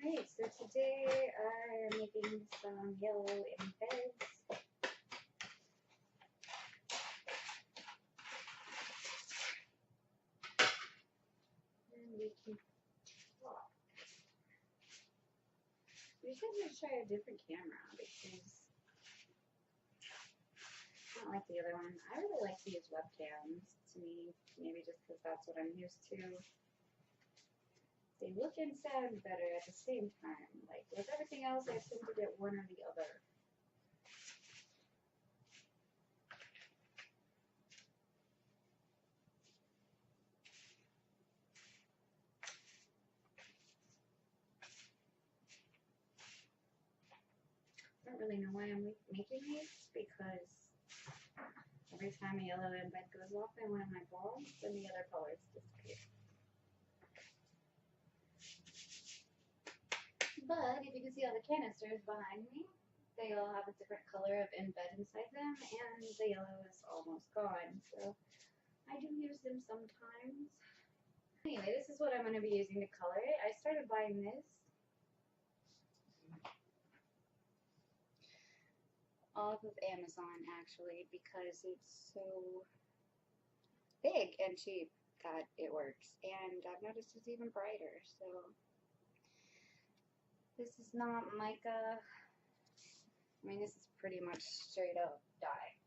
Alright, so today I'm making some yellow embeds. And we can talk. We should just try a different camera because I don't like the other one. I really like to use webcams to me, maybe just because that's what I'm used to. They look and sound better at the same time. Like with everything else, I tend to get one or the other. I don't really know why I'm making these because every time a yellow embed goes off in one of my balls, then the other colors disappear. But if you can see all the canisters behind me, they all have a different color of embed inside them, and the yellow is almost gone. So I do use them sometimes. Anyway, this is what I'm going to be using to color it. I started buying this off of Amazon actually because it's so big and cheap that it works, and I've noticed it's even brighter. So this is not mica. I mean, this is pretty much straight up dye,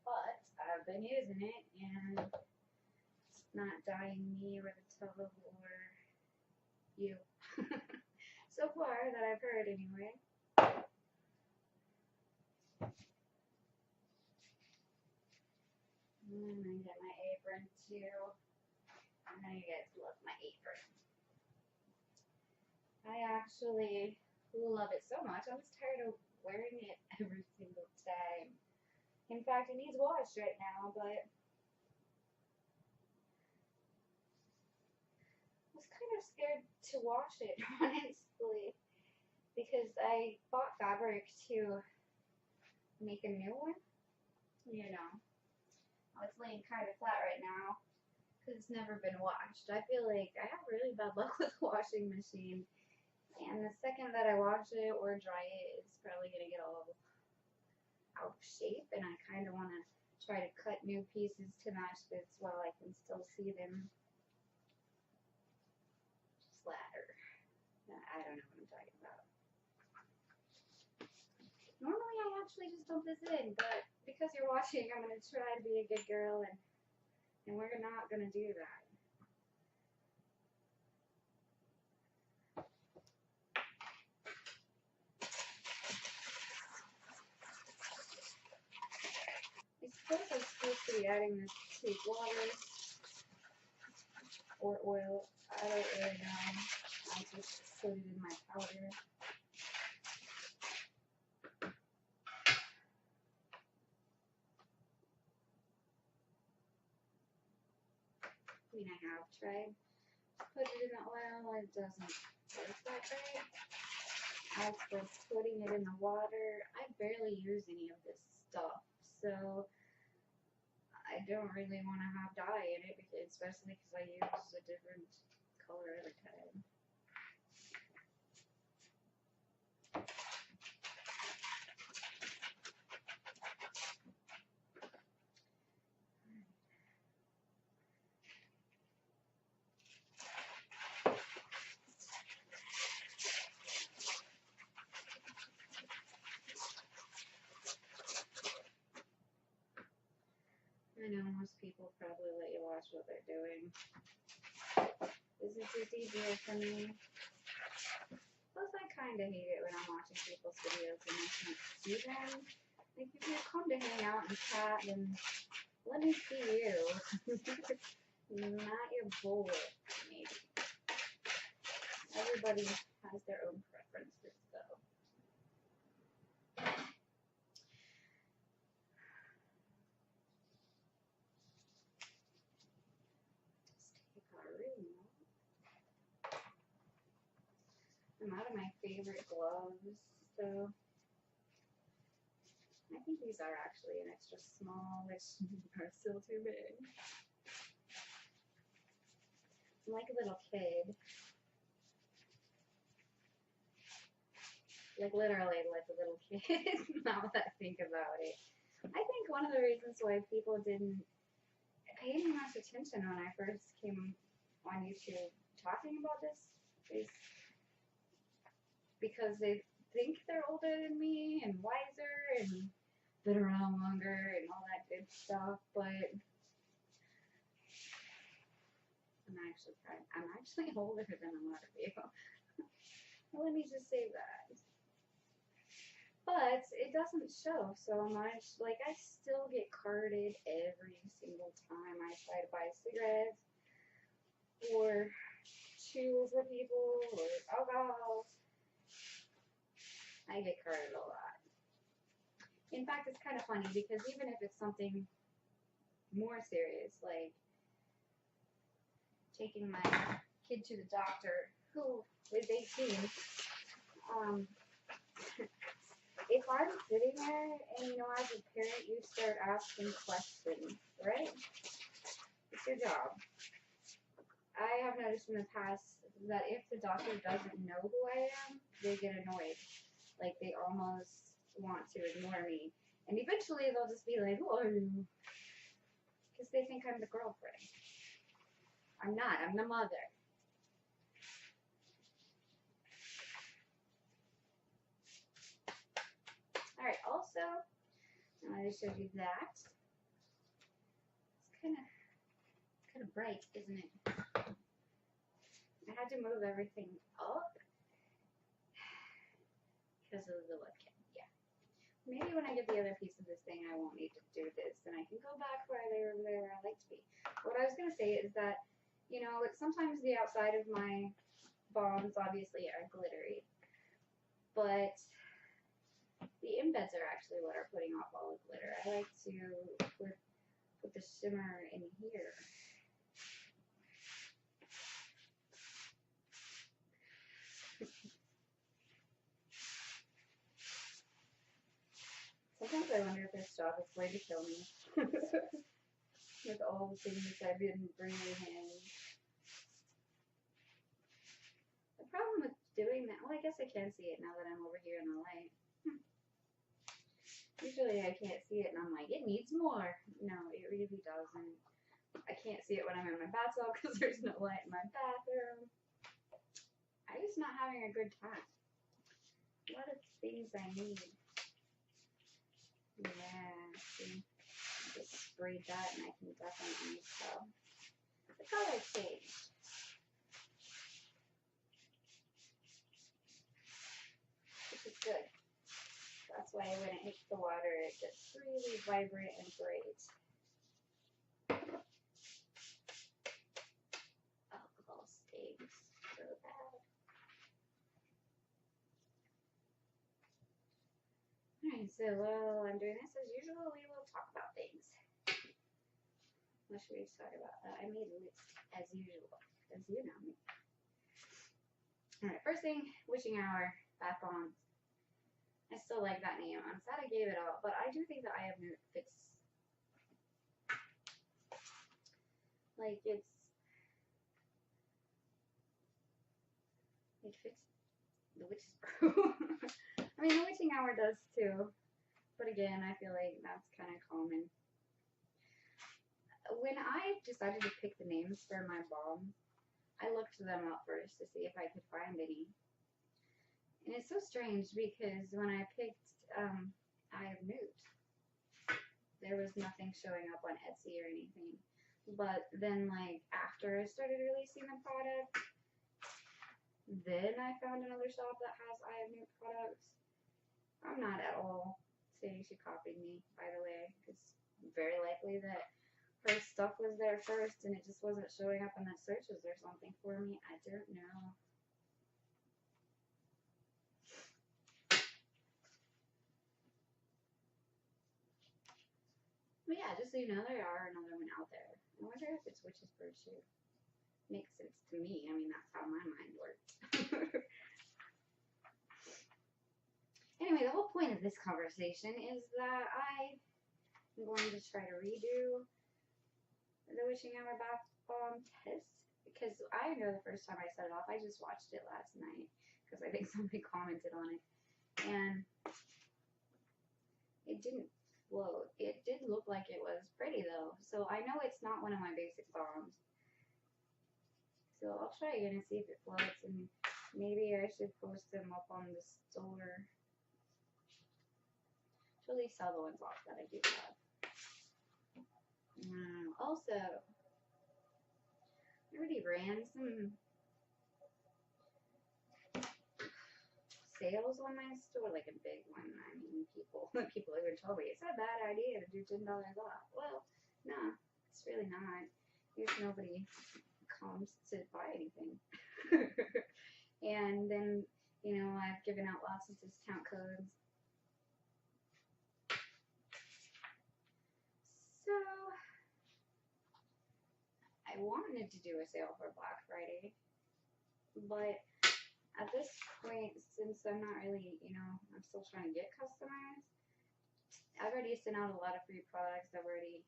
but I've been using it and it's not dyeing me or the tub or you so far that I've heard anyway. And I get my apron too. I know you guys love my apron. I actually love it so much. I was tired of wearing it every single time. In fact, it needs wash right now, but I was kind of scared to wash it, honestly, because I bought fabric to make a new one. You know, it's laying kind of flat right now because it's never been washed. I feel like I have really bad luck with the washing machine, and the second that I wash it or dry it, it's probably going to get all out of shape, and I kind of want to try to cut new pieces to match this while I can still see them flatter. I don't know what I'm talking about. Normally I actually just dump this in, but because you're watching, I'm going to try to be a good girl, and we're not going to do that. I suppose I'm supposed to be adding this to water or oil. I don't really know. I just put it in my powder. I mean, I have tried to put it in the oil. It doesn't work that great. As for putting it in the water, I barely use any of this stuff. So I don't really want to have dye in it, especially because I use a different color every time. I know most people probably let you watch what they're doing. This is just easier for me. Plus, I kind of hate it when I'm watching people's videos and I can't see them. Like, if you come to hang out and chat, then let me see you. Not your bullet, maybe. Everybody has their own preferences, though. I'm out of my favorite gloves, so I think these are actually an extra small, which are still too big. I'm like a little kid. Like literally like a little kid. Now that I think about it. I think one of the reasons why people didn't pay me much attention when I first came on YouTube talking about this is because they think they're older than me and wiser and been around longer and all that good stuff, but I'm actually older than a lot of you. Let me just say that. But it doesn't show so much. Like, I still get carded every single time I try to buy cigarettes or chew for people or alcohol. I get carded a lot. In fact, it's kind of funny because even if it's something more serious, like taking my kid to the doctor who is 18, if I'm sitting there and, you know, as a parent, you start asking questions, right? It's your job. I have noticed in the past that if the doctor doesn't know who I am, they get annoyed. Like, they almost want to ignore me. And eventually they'll just be like, who are you? Because they think I'm the girlfriend. I'm not. I'm the mother. Alright, also, I just showed you that. It's kind of bright, isn't it? I had to move everything up because of the webcam. Yeah. Maybe when I get the other piece of this thing, I won't need to do this, and I can go back where I like to be. What I was going to say is that, you know, sometimes the outside of my bombs obviously are glittery, but the embeds are actually what are putting off all the glitter. I like to put the shimmer in here. Sometimes I wonder if this job is going to kill me. With all the things I've been bringing in. The problem with doing that, well, I guess I can see it now that I'm over here in the light. Usually I can't see it and I'm like, it needs more. No, it really doesn't. I can't see it when I'm in my bathtub because there's no light in my bathroom. I'm just not having a good time. A lot of things I need. Yeah, see, I just sprayed that and I can definitely tell. The color changed. Which is good. That's why when it hits the water, it gets really vibrant and bright. Alcohol stings so bad. Alright, so while I'm doing this, as usual, we will talk about things. What should we talk about? I made a list, as usual, because you know me. Alright, first thing, witching hour, bath bombs. I still like that name. I'm sad I gave it up, but I do think that I have new fits. Like, it fits the witch's brew. I mean, the witching hour does too, but again, I feel like that's kind of common. When I decided to pick the names for my bombs, I looked them up first to see if I could find any. And it's so strange because when I picked Eye of Newt, there was nothing showing up on Etsy or anything. But then, like, after I started releasing the product, then I found another shop that has Eye of Newt products. I'm not at all saying she copied me, by the way. It's very likely that her stuff was there first and it just wasn't showing up in the searches or something for me. I don't know. But yeah, just so you know, there are another one out there. I wonder if it's Witch's Brew too. Makes sense to me. I mean, that's how my mind works. Anyway, the whole point of this conversation is that I am going to try to redo the Witching Hour bath bomb test because I know the first time I set it off, I just watched it last night because I think somebody commented on it. and it didn't float. It did look like it was pretty though, so I know it's not one of my basic bombs. So I'll try again and see if it floats, and maybe I should post them up on the store. Actually, sell the ones off that I do have. Also, I already ran some sales on my store, like a big one. I mean, people even told me it's a bad idea to do $10 off. Well, no, it's really not. There's nobody comes to buy anything. And then, you know, I've given out lots of discount codes. So I wanted to do a sale for Black Friday, but at this point, since I'm not really, you know, I'm still trying to get customers, I've already sent out a lot of free products. I've already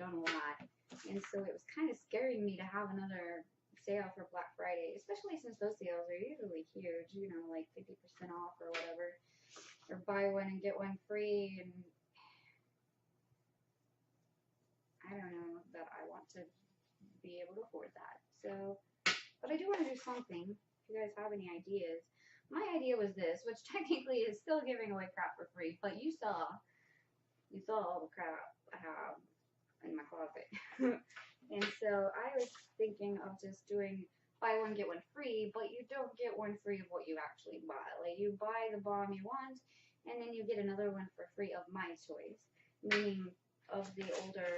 done a lot, and so it was kind of scaring me to have another sale for Black Friday, especially since those sales are usually huge, you know, like 50% off or whatever, or buy one and get one free, and I don't know that I want to be able to afford that. So, but I do want to do something. If you guys have any ideas. My idea was this, which technically is still giving away crap for free, but you saw all the crap I have in my closet. And so I was thinking of just doing buy one, get one free, but you don't get one free of what you actually buy. Like, you buy the bomb you want, and then you get another one for free of my choice, meaning of the older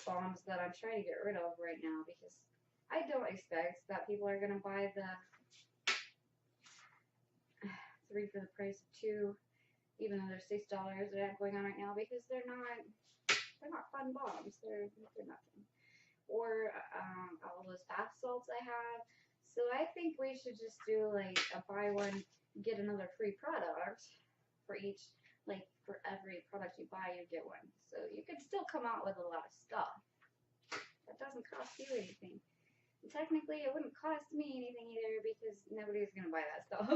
bombs that I'm trying to get rid of right now, because I don't expect that people are going to buy the 3 for the price of 2, even though they're $6 that I have going on right now, because they're not fun bombs. They're nothing. Or all those bath salts I have. So I think we should just do like a buy one, get another free product for each, like for every product you buy, you get one. So you could still come out with a lot of stuff. That doesn't cost you anything. And technically, it wouldn't cost me anything either, because nobody's going to buy that stuff.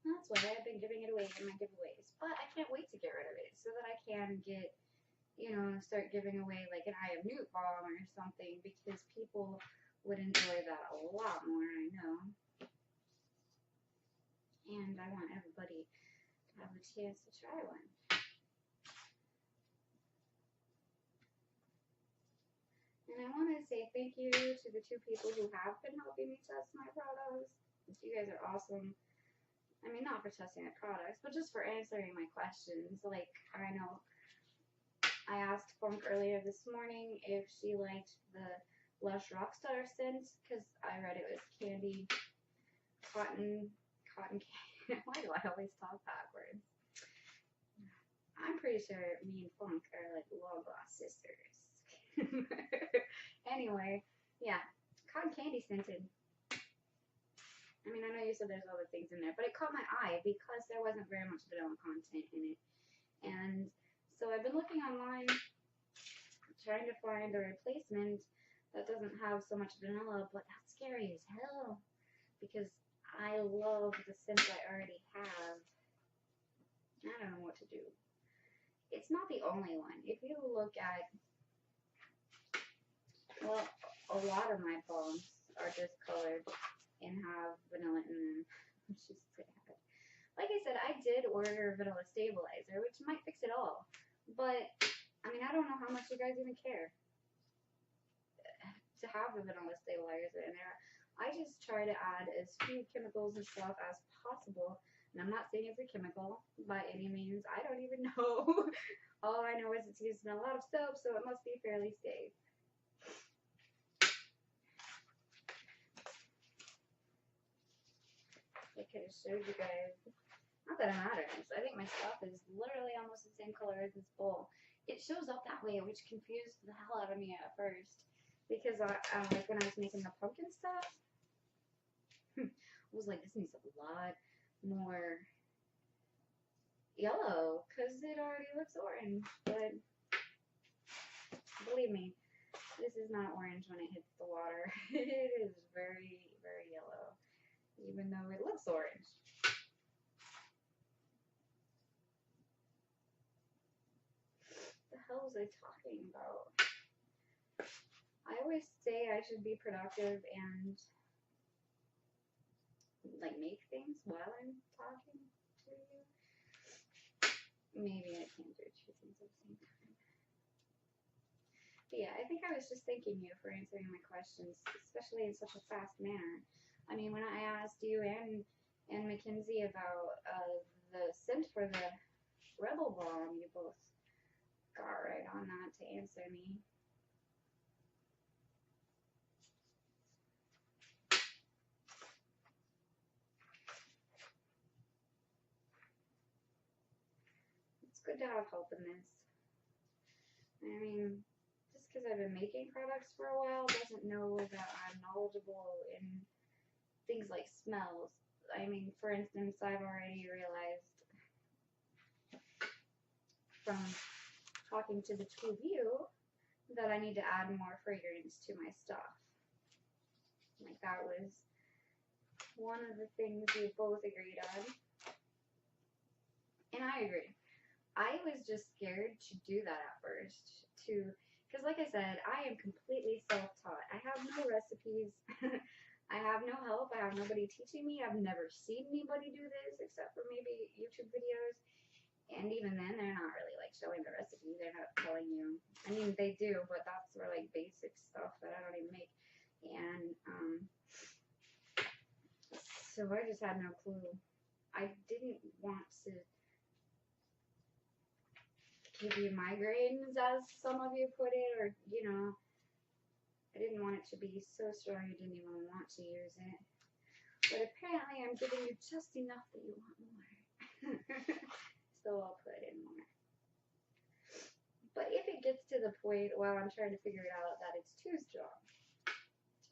That's why I've been giving it away in my giveaways. But I can't wait to get rid of it so that I can get, you know, start giving away like an I Am Newt bomb or something, because people would enjoy that a lot more, I know. And I want everybody to have a chance to try one. And I want to say thank you to the 2 people who have been helping me test my products. You guys are awesome. I mean, not for testing the products, but just for answering my questions. Like, I know I asked Funk earlier this morning if she liked the Lush Rockstar scent, because I read it was candy, cotton candy. Why do I always talk backwards? I'm pretty sure me and Funk are like long-lost sisters. Anyway, yeah, cotton candy scented. I mean, I know you said there's other things in there, but it caught my eye because there wasn't very much vanilla content in it. And so I've been looking online, trying to find a replacement that doesn't have so much vanilla, but that's scary as hell, because I love the scent I already have. I don't know what to do. It's not the only one. If you look at, well, a lot of my bombs are discolored and have vanilla in them, which is sad. Like I said, I did order vanilla stabilizer, which might fix it all. But, I mean, I don't know how much you guys even care to have the vanilla stabilizer in there. I just try to add as few chemicals and stuff as possible. And I'm not saying it's a chemical by any means. I don't even know. All I know is it's used in a lot of soap, so it must be fairly safe. I could have showed you guys. Not that it matters. I think my stuff is literally almost the same color as this bowl. It shows up that way, which confused the hell out of me at first. Because like when I was making the pumpkin stuff, I was like, this needs a lot more yellow, because it already looks orange. But believe me, This is not orange when it hits the water. It is very, very yellow, even though it looks orange. What the hell was I talking about? I always say I should be productive and like make things while I'm talking to you. Maybe I can't do two things at the same time. But yeah, I think I was just thanking you for answering my questions, especially in such a fast manner. I mean, when I asked you and Mackenzie about the scent for the Rebel Balm, you both got right on that to answer me. It's good to have help in this. I mean, just because I've been making products for a while doesn't know that I'm knowledgeable in things like smells. I mean, for instance, I've already realized from talking to the two of you that I need to add more fragrance to my stuff. Like, that was one of the things we both agreed on. And I agree. I was just scared to do that at first. Because like I said, I am completely self-taught. I have no recipes. I have no help. I have nobody teaching me. I've never seen anybody do this except for maybe YouTube videos. And even then, they're not really like showing the recipe. They're not telling you. I mean, they do, but that's for like basic stuff that I don't even make. And so I just had no clue. I didn't want to give you migraines, as some of you put it, or, you know, I didn't want it to be so strong you didn't even want to use it. But apparently I'm giving you just enough that you want more. So I'll put in more. But if it gets to the point while I'm trying to figure it out that it's too strong,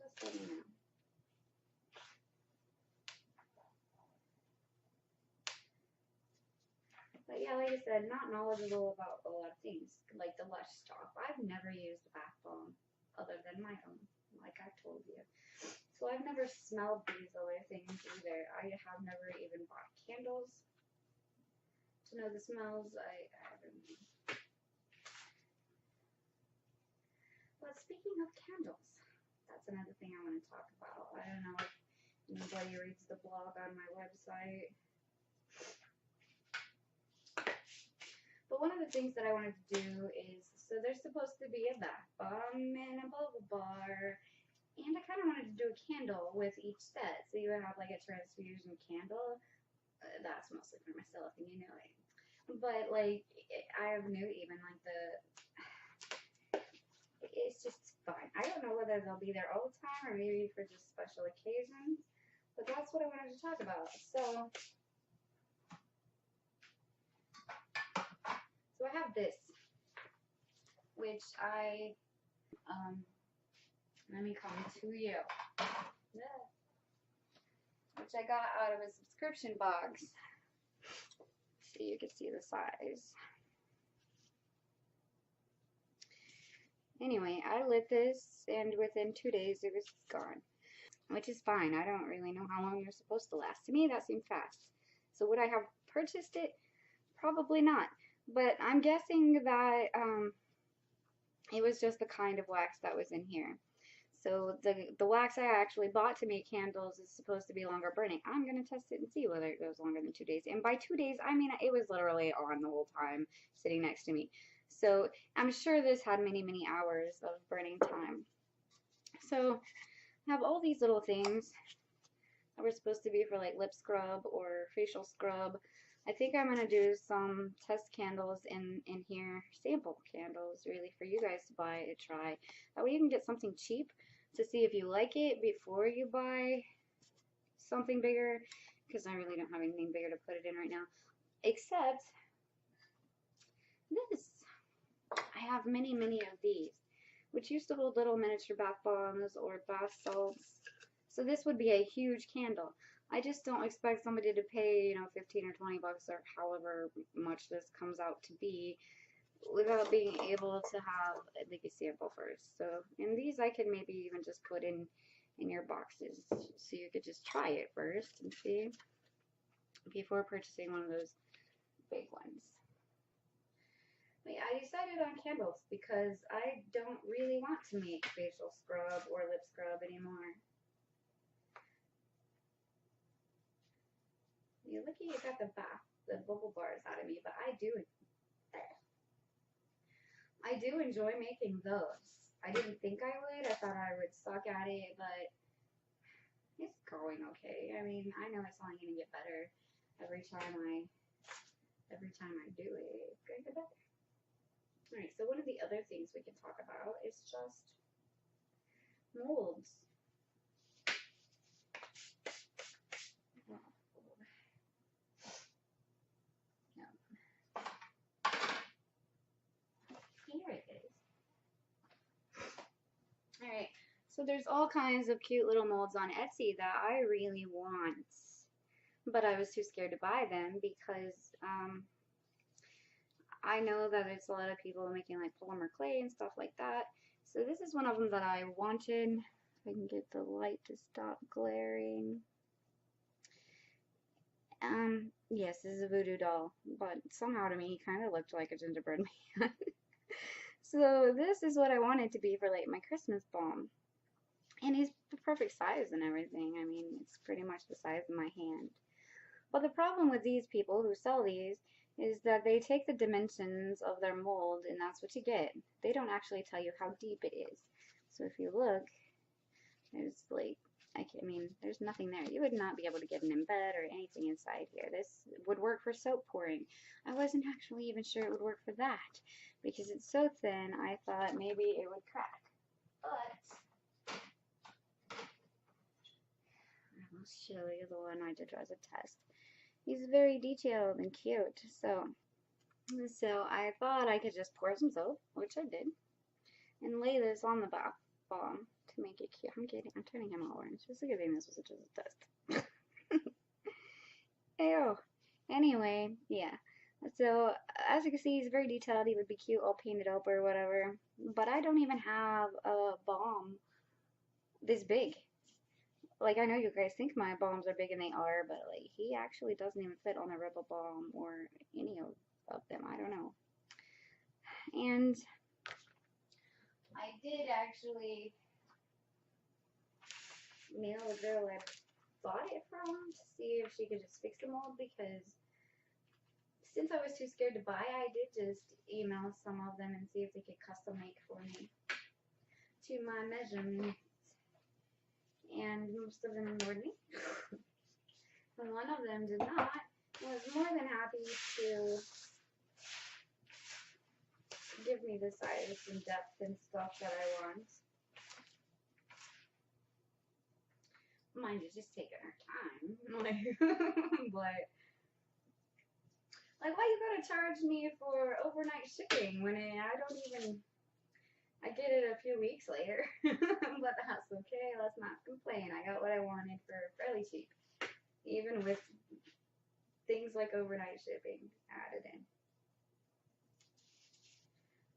just let me know. But yeah, like I said, not knowledgeable about a lot of things, like the Lush stuff. I've never used a bath bomb other than my own, like I've told you. So I've never smelled these other things either. I have never even bought candles to know the smells. I don't know. But speaking of candles, that's another thing I want to talk about. I don't know if anybody reads the blog on my website. But one of the things that I wanted to do is, so there's supposed to be a bath bomb and a bubble bar, and I kind of wanted to do a candle with each set. So you would have like a transfusion candle. That's mostly for myself, and you know it. But like, I have new even like it's just fun. I don't know whether they'll be there all the time or maybe for just special occasions. But that's what I wanted to talk about. So I have this, which let me come to you. Yeah. Which I got out of a subscription box. So you can see the size. Anyway, I lit this and within 2 days it was gone. Which is fine. I don't really know how long they're supposed to last. To me, that seemed fast. So would I have purchased it? Probably not. But I'm guessing that it was just the kind of wax that was in here. So the wax I actually bought to make candles is supposed to be longer burning. I'm going to test it and see whether it goes longer than 2 days. And by 2 days, I mean it was literally on the whole time sitting next to me. So I'm sure this had many, many hours of burning time. So I have all these little things that were supposed to be for like lip scrub or facial scrub. I think I'm going to do some test candles in here, sample candles really for you guys to buy and try. That way you can get something cheap to see if you like it before you buy something bigger, because I really don't have anything bigger to put it in right now. Except this. I have many, many of these, which used to hold little miniature bath bombs or bath salts. So this would be a huge candle. I just don't expect somebody to pay, you know, 15 or 20 bucks or however much this comes out to be without being able to have like a sample first. So, and these I could maybe even just put in your boxes, so you could just try it first and see before purchasing one of those big ones. But yeah, I decided on candles because I don't really want to make facial scrub or lip scrub anymore. You're lucky you got the bubble bars out of me, but I do enjoy making those. I didn't think I would. I thought I would suck at it, but it's going okay. I mean, I know it's only gonna get better every time I do it. It's gonna get better. All right. So one of the other things we can talk about is just molds. Here it is. All right. So there's all kinds of cute little molds on Etsy that I really want, but I was too scared to buy them because I know that there's a lot of people making like polymer clay and stuff like that. So this is one of them that I wanted. If I can get the light to stop glaring. Yes, this is a voodoo doll, but somehow to me he kind of looked like a gingerbread man. So this is what I wanted to be for like my Christmas balm. And he's the perfect size and everything. I mean, it's pretty much the size of my hand. But the problem with these people who sell these is that they take the dimensions of their mold and that's what you get. They don't actually tell you how deep it is. So if you look, there's like, I mean, there's nothing there. You would not be able to get an embed or anything inside here. This would work for soap pouring. I wasn't actually even sure it would work for that because it's so thin. I thought maybe it would crack. But I'll show you the one I did as a test. He's very detailed and cute. So I thought I could just pour some soap, which I did, and lay this on the balm to make it cute. I'm turning him all orange. Just a good thing this was just a test. Ew. Anyway, yeah. So as you can see, he's very detailed. He would be cute all painted up or whatever. But I don't even have a balm this big. Like, I know you guys think my balms are big and they are, but like he actually doesn't even fit on a Rebel balm or any of them. I don't know. And I did actually mail the girl I bought it from to see if she could just fix the mold because since I was too scared to buy, I did just email some of them and see if they could custom make for me to my measurements. And most of them ignored me. And one of them did not. I was more than happy to give me the size and depth and stuff that I want. Mind you, just taking her time. But like, why you gotta charge me for overnight shipping when I get it a few weeks later. But that's okay. Let's not complain. I got what I wanted for fairly cheap, even with things like overnight shipping added in.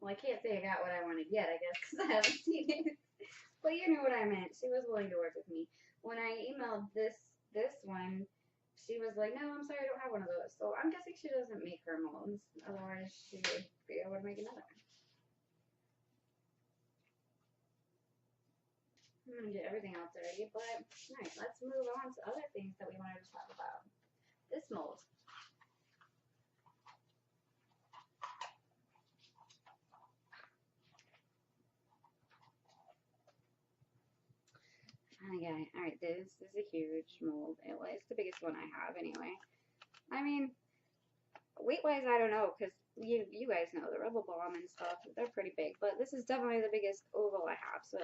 Well, I can't say I got what I wanted yet, I guess, because I haven't seen it. But you know what I meant. She was willing to work with me. When I emailed this one, she was like, no, I'm sorry, I don't have one of those. So I'm guessing she doesn't make her molds. Otherwise, she would be able to make another one. I'm going to get everything else ready. But, alright, let's move on to other things that we wanted to talk about. This mold. Okay, alright, this is a huge mold. It's the biggest one I have anyway. I mean, weight-wise, I don't know, because you guys know the Rebel Balm and stuff, they're pretty big, but this is definitely the biggest oval I have. So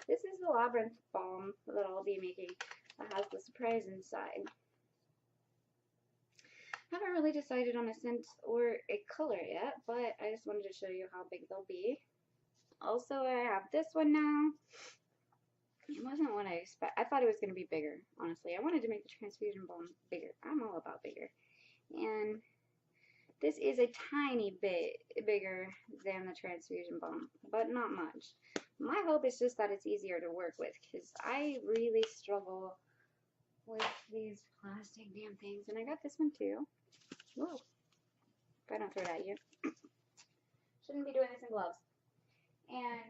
this is the Labyrinth Balm that I'll be making that has the surprise inside. I haven't really decided on a scent or a color yet, but I just wanted to show you how big they'll be. Also, I have this one now. It wasn't what I expect. I thought it was going to be bigger, honestly. I wanted to make the transfusion balm bigger. I'm all about bigger. And This is a tiny bit bigger than the transfusion bomb, but not much. My hope is just that it's easier to work with, because I really struggle with these plastic damn things. And I got this one too. Whoa. If I don't throw it at you. Shouldn't be doing this in gloves. And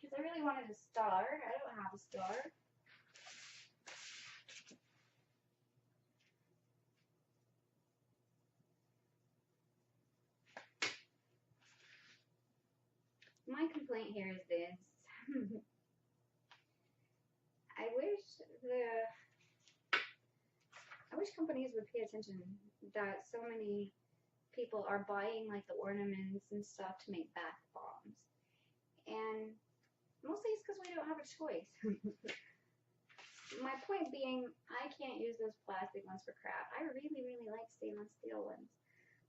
because I really wanted a star. I don't have a star. My complaint here is this. I wish companies would pay attention that so many people are buying like the ornaments and stuff to make bath bombs. And mostly it's because we don't have a choice. My point being, I can't use those plastic ones for crap. I really, really like stainless steel ones.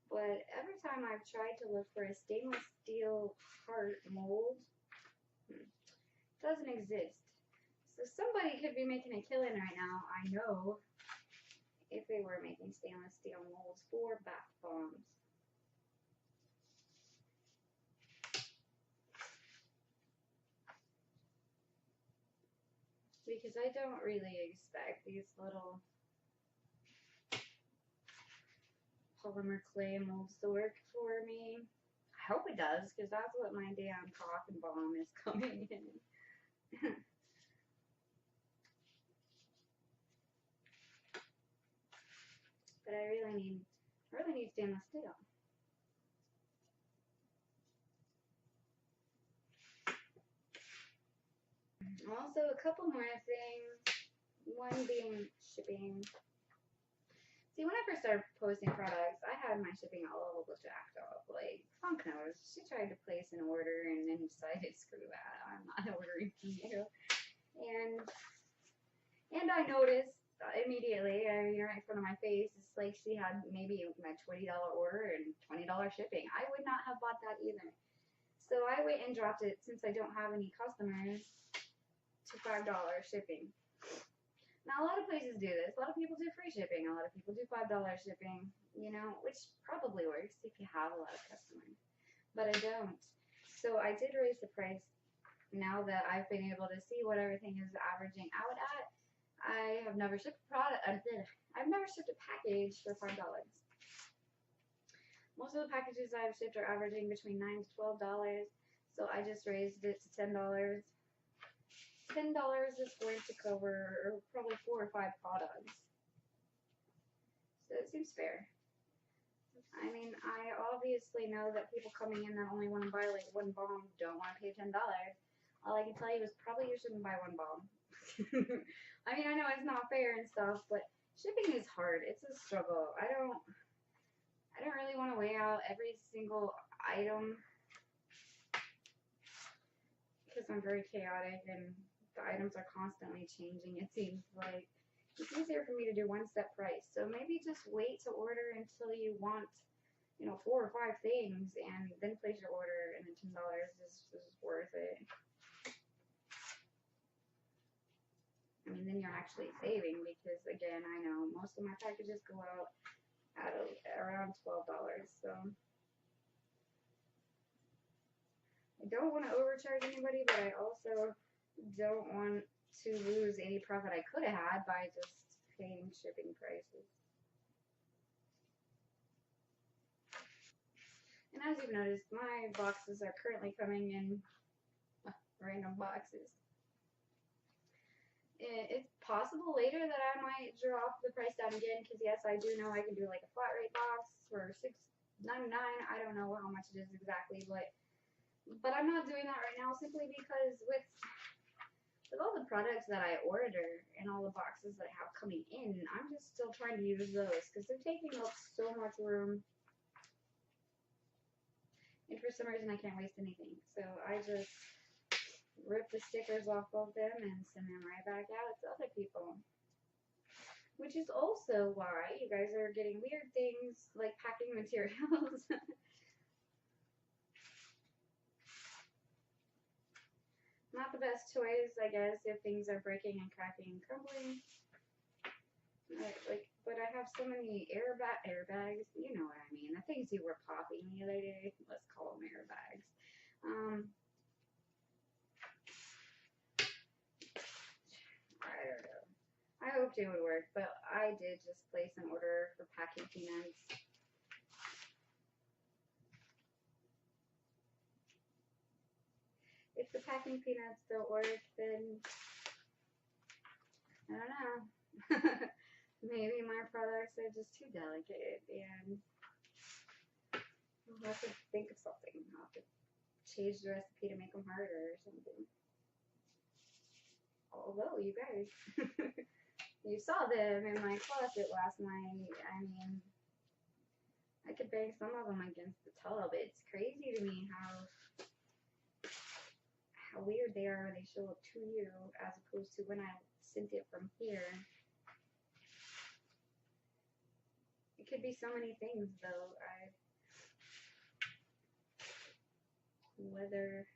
But every time I've tried to look for a stainless steel heart mold, it doesn't exist. So somebody could be making a killing right now, I know, if they were making stainless steel molds for bath bombs. Because I don't really expect these little polymer clay molds to work for me. I hope it does, because that's what my damn coffin bomb is coming in. But I really need stainless steel. Also, a couple more things. One being shipping. See, when I first started posting products, I had my shipping all jacked up. Like, funk knows. She tried to place an order and then decided, screw that, I'm not ordering from you. And I noticed immediately, right in front of my face, it's like she had maybe a $20 order and $20 shipping. I would not have bought that either. So I went and dropped it, since I don't have any customers, to $5 shipping. Now, a lot of places do this. A lot of people do free shipping. A lot of people do $5 shipping, which probably works if you have a lot of customers. But I don't. So I did raise the price now that I've been able to see what everything is averaging out at. I have never shipped a product. I've never shipped a package for $5. Most of the packages I've shipped are averaging between $9 to $12. So I just raised it to $10. $10 is going to cover probably 4 or 5 products. So it seems fair. I mean, I obviously know that people coming in that only want to buy like one bomb don't want to pay $10. All I can tell you is probably you shouldn't buy one bomb. I mean, I know it's not fair and stuff, but shipping is hard. It's a struggle. I don't really want to weigh out every single item because I'm very chaotic and the items are constantly changing. It seems like it's easier for me to do one step price. So maybe just wait to order until you want, 4 or 5 things, and then place your order, and then $10 is worth it. I mean, then you're actually saving, because again, I know most of my packages go out at around $12. So I don't want to overcharge anybody, but I also don't want to lose any profit I could have had by just paying shipping prices. And as you've noticed, my boxes are currently coming in random boxes. It's possible later that I might drop the price down again, because yes, I do know I can do like a flat rate box for $6.99. I don't know how much it is exactly, but I'm not doing that right now, simply because with all the products that I order and all the boxes that I have coming in, I'm just still trying to use those because they're taking up so much room. And for some reason, I can't waste anything. So I just rip the stickers off of them and send them right back out to other people. Which is also why you guys are getting weird things like packing materials. Not the best choice, I guess, if things are breaking and cracking and crumbling. But I have so many airbags. You know what I mean? The things you were popping the other day. Let's call them airbags. I don't know. I hoped it would work, but I did just place an order for packing peanuts. If the packing peanuts don't work, then I don't know. Maybe my products are just too delicate, and I'll have to think of something. I'll have to change the recipe to make them harder or something. Although, you guys, you saw them in my closet last night. I mean, I could bang some of them against the tub. It's crazy to me how weird they are when they show up to you as opposed to when I sent it from here. It could be so many things though. Whether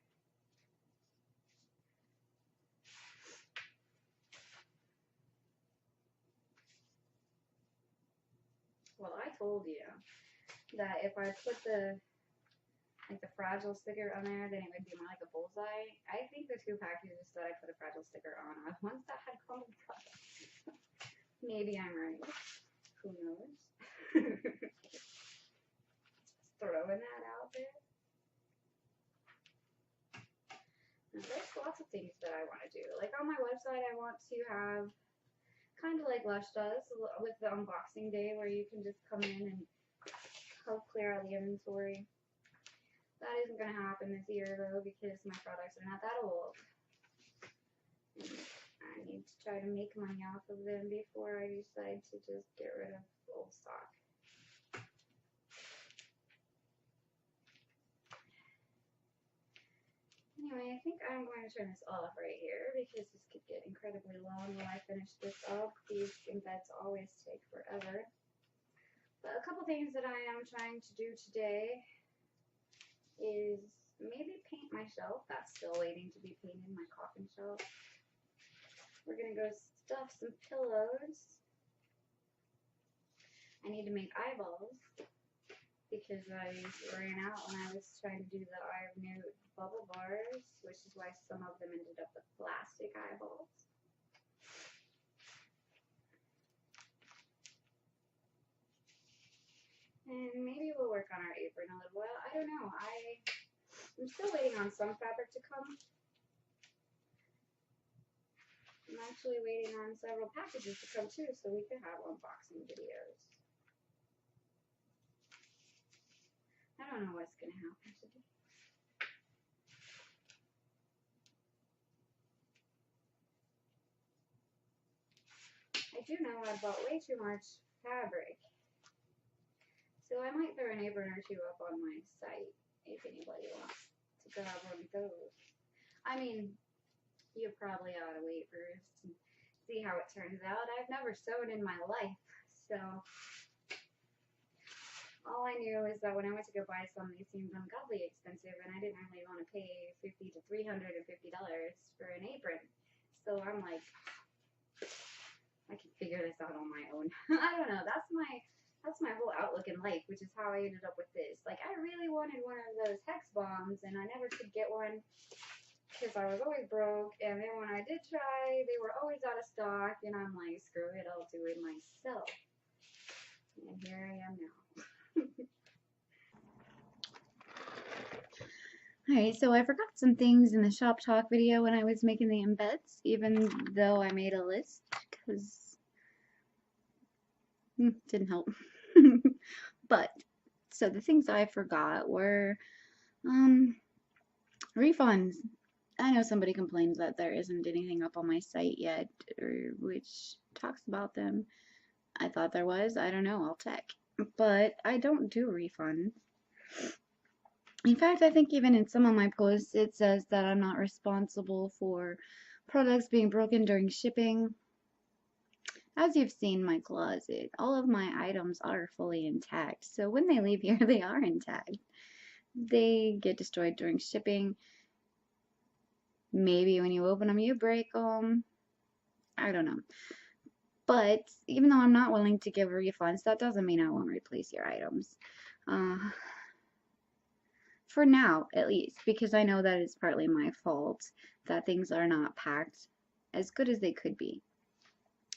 well, I told you that if I put the fragile sticker on there, then it would be more like a bullseye. I think the 2 packages that I put a fragile sticker on are the ones that had common products. Maybe I'm right. Who knows? Throwing that out there. Now, there's lots of things that I want to do. Like on my website, I want to have kind of like Lush does with the unboxing day where you can just come in and help clear out the inventory. That isn't going to happen this year though because my products are not that old. And I need to try to make money off of them before I decide to just get rid of old stock. Anyway, I think I'm going to turn this off right here because this could get incredibly long when I finish this up. These embeds always take forever. But a couple things that I am trying to do today is maybe paint my shelf. That's still waiting to be painted, my coffin shelf. We're going to go stuff some pillows. I need to make eyeballs because I ran out when I was trying to do the Eye of Newt bubble bars, which is why some of them ended up with plastic eyeballs. And maybe we'll work on our apron a little while. I don't know. I'm still waiting on some fabric to come. I'm actually waiting on several packages to come too, so we can have unboxing videos. I don't know what's going to happen today. I do know I bought way too much fabric. So I might throw an apron or two up on my site if anybody wants to grab one of those. I mean, you probably ought to wait first and see how it turns out. I've never sewn in my life, so all I knew is that when I went to go buy some, they seemed ungodly expensive, and I didn't really want to pay $50 to $350 for an apron. So I'm like, I can figure this out on my own. I don't know. That's my whole outlook in life, which is how I ended up with this. Like, I really wanted one of those hex bombs, and I never could get one because I was always broke. And then when I did try, they were always out of stock, and I'm like, screw it, I'll do it myself. And here I am now. Alright, so I forgot some things in the shop talk video when I was making the embeds, even though I made a list, because didn't help. But, so the things I forgot were refunds. I know somebody complains that there isn't anything up on my site yet, which talks about them. I thought there was. I don't know. I'll check. But I don't do refunds. In fact, I think even in some of my posts, it says that I'm not responsible for products being broken during shipping. As you've seen my closet, all of my items are fully intact. So when they leave here, they are intact. They get destroyed during shipping. Maybe when you open them, you break them. I don't know. But even though I'm not willing to give refunds, that doesn't mean I won't replace your items. Uh, for now, at least, because I know that it's partly my fault that things are not packed as good as they could be.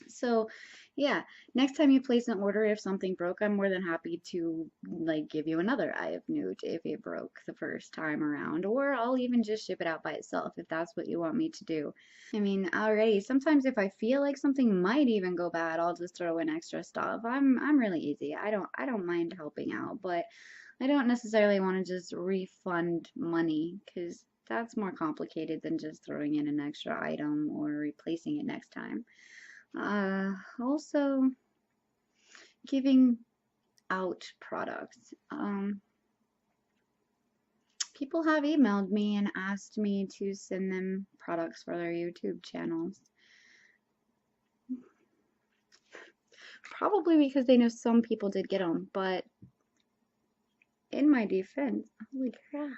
So, yeah, next time you place an order, if something broke, I'm more than happy to like give you another eye of newt if it broke the first time around, or I'll even just ship it out by itself if that's what you want me to do. I mean, already sometimes if I feel like something might even go bad, I'll just throw in extra stuff. I'm really easy. I don't mind helping out, but I don't necessarily want to just refund money because that's more complicated than just throwing in an extra item or replacing it next time. Also, giving out products. People have emailed me and asked me to send them products for their YouTube channels. Probably because they know some people did get them, but in my defense, holy crap.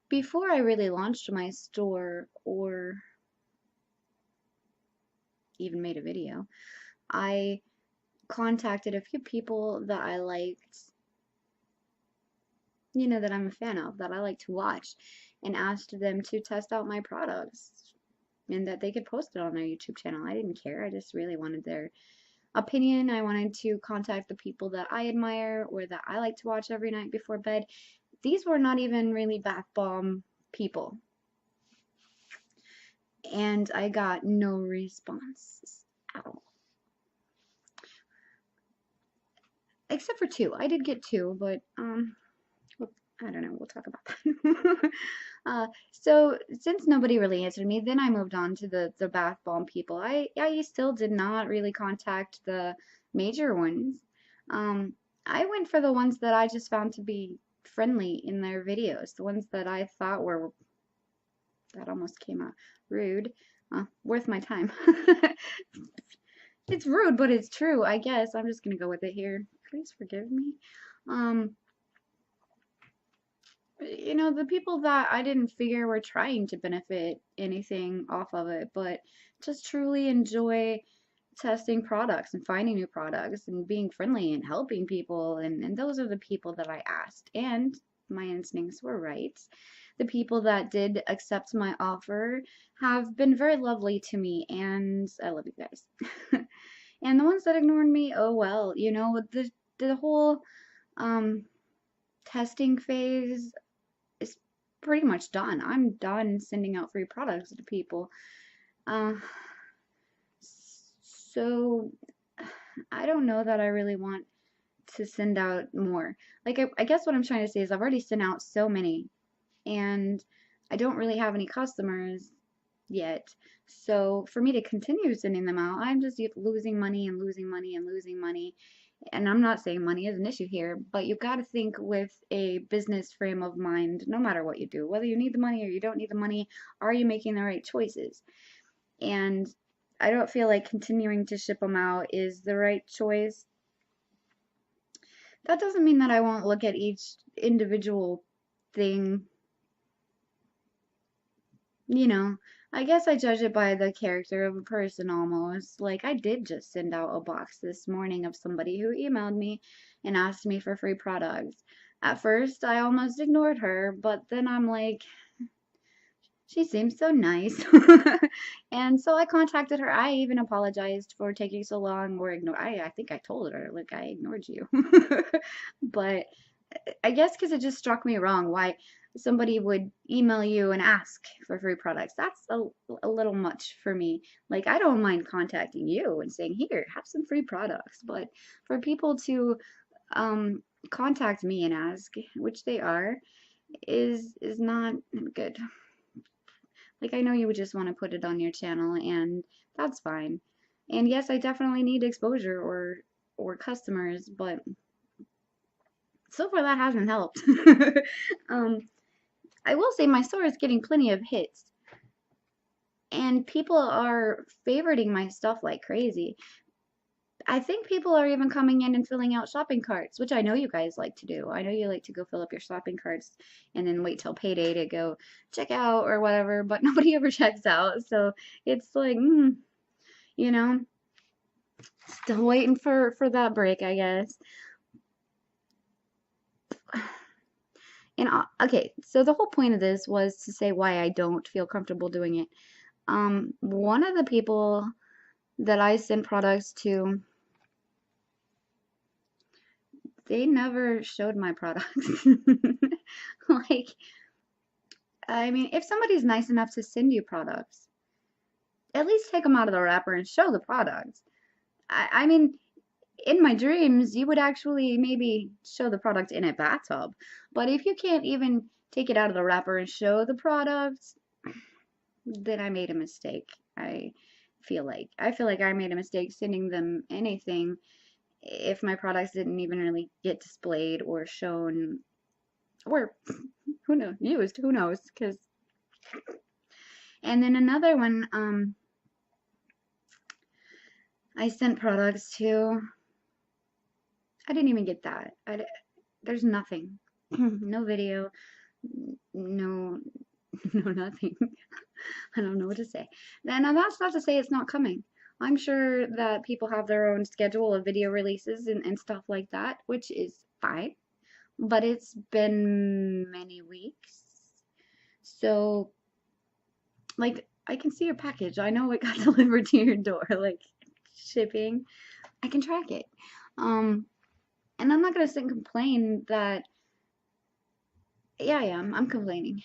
Before I really launched my store or even made a video, I contacted a few people that I liked, that I'm a fan of, that I like to watch, and asked them to test out my products and that they could post it on their YouTube channel. I didn't care. I just really wanted their opinion. I wanted to contact the people that I admire or that I like to watch every night before bed. These were not even really bath bomb people. And I got no response at all. Except for two. I did get two, but well, I don't know. We'll talk about that. So since nobody really answered me, then I moved on to the bath bomb people. I still did not really contact the major ones. I went for the ones that I just found to be friendly in their videos, the ones that I thought were, that almost came out rude, worth my time. It's rude, but it's true, I guess. I'm just gonna go with it here. Please forgive me. Um, the people that I didn't figure were trying to benefit anything off of it, but just truly enjoy testing products and finding new products and being friendly and helping people. And those are the people that I asked. And my instincts were right. The people that did accept my offer have been very lovely to me, and I love you guys. And the ones that ignored me, oh well, the whole um testing phase is pretty much done. I'm done sending out free products to people. Uh, so I don't know that I really want to send out more. Like, I guess what I'm trying to say is I've already sent out so many, and I don't really have any customers yet. So for me to continue sending them out, I'm just losing money and losing money and losing money. And I'm not saying money is an issue here, but you've got to think with a business frame of mind no matter what you do. Whether you need the money or you don't need the money, are you making the right choices? And I don't feel like continuing to ship them out is the right choice. That doesn't mean that I won't look at each individual thing. I guess I judge it by the character of a person almost. Like, I did just send out a box this morning of somebody who emailed me and asked me for free products. At first, I almost ignored her, but then I'm like, she seems so nice. And so I contacted her. I even apologized for taking so long or ignore. I think I told her, look, I ignored you. But I guess because it just struck me wrong why somebody would email you and ask for free products. That's a little much for me. Like, I don't mind contacting you and saying, here, have some free products. But for people to contact me and ask, which they are, is not good. Like, I know you would just want to put it on your channel, and that's fine. And yes, I definitely need exposure or customers, but so far that hasn't helped. um, I will say my store is getting plenty of hits, and people are favoriting my stuff like crazy. I think people are even coming in and filling out shopping carts, which I know you guys like to do. I know you like to go fill up your shopping carts and then wait till payday to go check out or whatever, but nobody ever checks out. So it's like, you know, still waiting for that break, I guess. And okay, so the whole point of this was to say why I don't feel comfortable doing it. One of the people that I send products to, they never showed my products. Like, I mean, if somebody's nice enough to send you products, at least take them out of the wrapper and show the products. I mean, in my dreams, you would actually maybe show the product in a bathtub. But if you can't even take it out of the wrapper and show the products, then I made a mistake. I feel like I made a mistake sending them anything if my products didn't even really get displayed or shown or who knows used, who knows, because and then another one I sent products to, I didn't even get that. There's nothing. No video, no no nothing. I don't know what to say. Now that's not to say it's not coming. I'm sure that people have their own schedule of video releases and stuff like that, which is fine. But it's been many weeks. So, like, I can see your package. I know it got delivered to your door, like shipping. I can track it. Um, and I'm not gonna sit and complain that, yeah, I am. I'm complaining.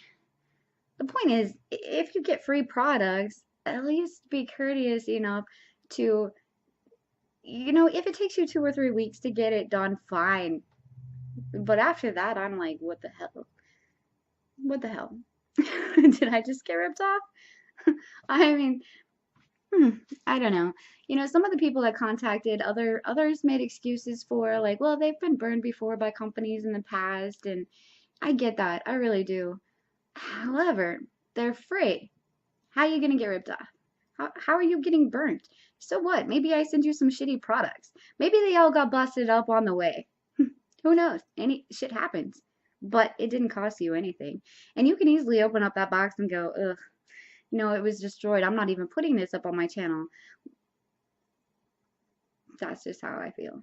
The point is, if you get free products, at least be courteous enough to, if it takes you 2 or 3 weeks to get it done, fine. But after that, I'm like, what the hell? What the hell? Did I just get ripped off? I mean, hmm, I don't know. Some of the people that contacted others made excuses for like, well, they've been burned before by companies in the past, and I get that. I really do. However, they're free. How are you gonna get ripped off? How are you getting burnt? So what? Maybe I send you some shitty products. Maybe they all got busted up on the way. Who knows? Any shit happens. But it didn't cost you anything. And you can easily open up that box and go, ugh, it was destroyed. I'm not even putting this up on my channel. That's just how I feel.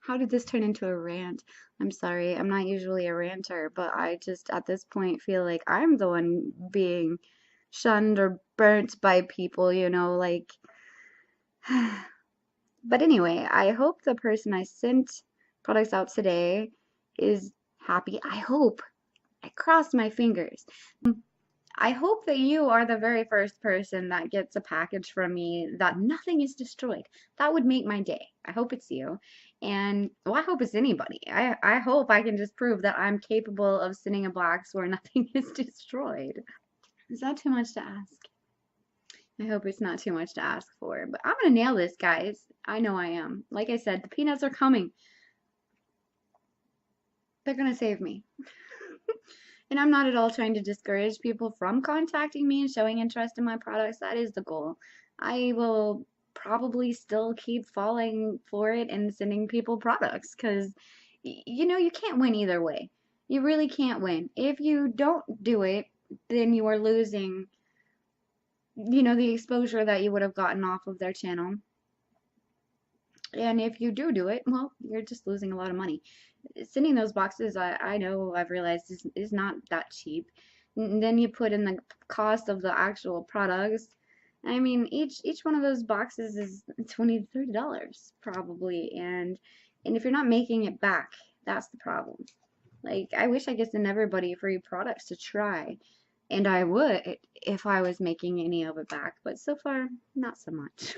How did this turn into a rant? I'm sorry. I'm not usually a ranter, but I just at this point feel like I'm the one being shunned or burnt by people, like. But anyway, I hope the person I sent products out today is happy. I hope. I crossed my fingers. I hope that you are the very first person that gets a package from me that nothing is destroyed. That would make my day. I hope it's you. And, well, I hope it's anybody. I hope I can just prove that I'm capable of sending a box where nothing is destroyed. Is that too much to ask? I hope it's not too much to ask for. But I'm going to nail this, guys. I know I am. Like I said, the peanuts are coming. They're going to save me. And I'm not at all trying to discourage people from contacting me and showing interest in my products. That is the goal. I will probably still keep falling for it and sending people products because, you can't win either way. You really can't win. If you don't do it, then you are losing, the exposure that you would have gotten off of their channel. And if you do it, well, you're just losing a lot of money. Sending those boxes, I know I've realized is not that cheap. Then you put in the cost of the actual products. I mean, each one of those boxes is $20 to $30 probably, and if you're not making it back, that's the problem. Like, I wish I could send everybody free products to try, and I would if I was making any of it back, but so far, not so much.